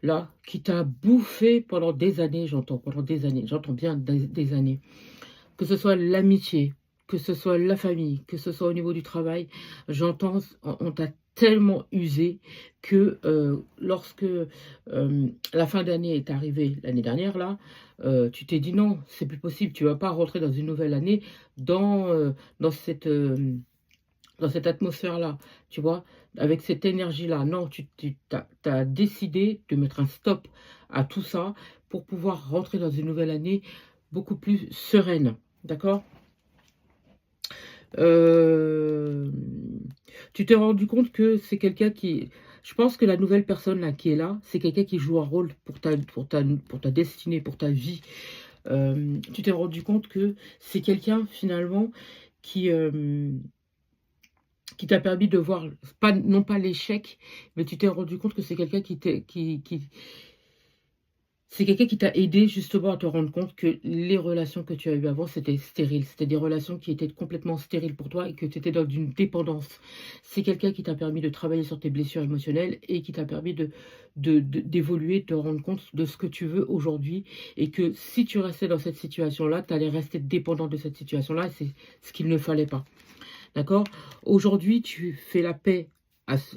là, qui t'a bouffé pendant des années, pendant des années, j'entends bien des années. Que ce soit l'amitié, que ce soit la famille, que ce soit au niveau du travail, j'entends, on t'a tellement usé que lorsque la fin d'année est arrivée l'année dernière, là, tu t'es dit non, c'est plus possible, tu vas pas rentrer dans une nouvelle année dans, dans cette, dans cette atmosphère-là, tu vois, avec cette énergie-là. Non, tu as décidé de mettre un stop à tout ça pour pouvoir rentrer dans une nouvelle année beaucoup plus sereine. D'accord. Euh, Tu t'es rendu compte que c'est quelqu'un qui... Je pense que la nouvelle personne là, qui est là, c'est quelqu'un qui joue un rôle pour ta destinée, pour ta vie. Tu t'es rendu compte que c'est quelqu'un finalement qui... qui t'a permis de voir, pas, non pas l'échec, mais tu t'es rendu compte que c'est quelqu'un c'est quelqu'un qui t'a aidé justement à te rendre compte que les relations que tu as eues avant, c'était stérile. C'était des relations qui étaient complètement stériles pour toi et que tu étais dans une dépendance. C'est quelqu'un qui t'a permis de travailler sur tes blessures émotionnelles et qui t'a permis d'évoluer, de te rendre compte de ce que tu veux aujourd'hui. Et que si tu restais dans cette situation-là, tu allais rester dépendant de cette situation-là. Et c'est ce qu'il ne fallait pas. D'accord. Aujourd'hui, tu fais la paix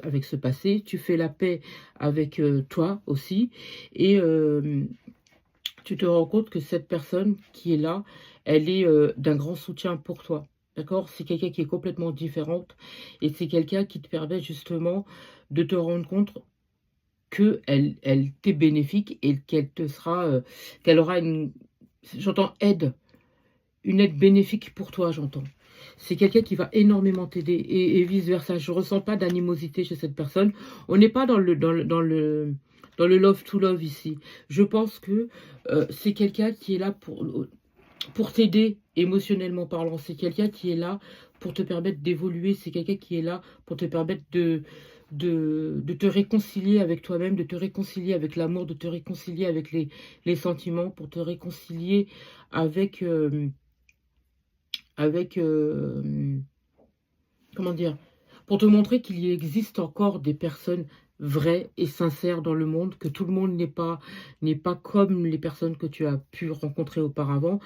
avec ce passé, tu fais la paix avec toi aussi, et tu te rends compte que cette personne qui est là, elle est d'un grand soutien pour toi. D'accord. C'est quelqu'un qui est complètement différente, et c'est quelqu'un qui te permet justement de te rendre compte que elle t'est bénéfique et qu'elle te sera, qu'elle aura une, j'entends aide, une aide bénéfique pour toi, j'entends. C'est quelqu'un qui va énormément t'aider et vice-versa. Je ne ressens pas d'animosité chez cette personne. On n'est pas dans le love to love ici. Je pense que c'est quelqu'un qui est là pour t'aider émotionnellement parlant. C'est quelqu'un qui est là pour te permettre d'évoluer. C'est quelqu'un qui est là pour te permettre de te réconcilier avec toi-même, de te réconcilier avec l'amour, de te réconcilier avec les sentiments, pour te réconcilier avec... avec comment dire, pour te montrer qu'il y existe encore des personnes vraies et sincères dans le monde, que tout le monde n'est pas comme les personnes que tu as pu rencontrer auparavant,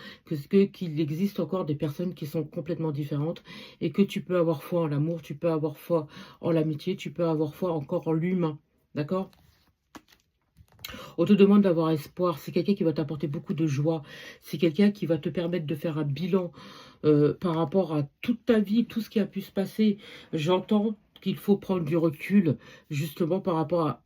qu'il existe encore des personnes qui sont complètement différentes et que tu peux avoir foi en l'amour, tu peux avoir foi en l'amitié, tu peux avoir foi encore en l'humain. D'accord? On te demande d'avoir espoir. C'est quelqu'un qui va t'apporter beaucoup de joie. C'est quelqu'un qui va te permettre de faire un bilan par rapport à toute ta vie, tout ce qui a pu se passer. J'entends qu'il faut prendre du recul, justement par rapport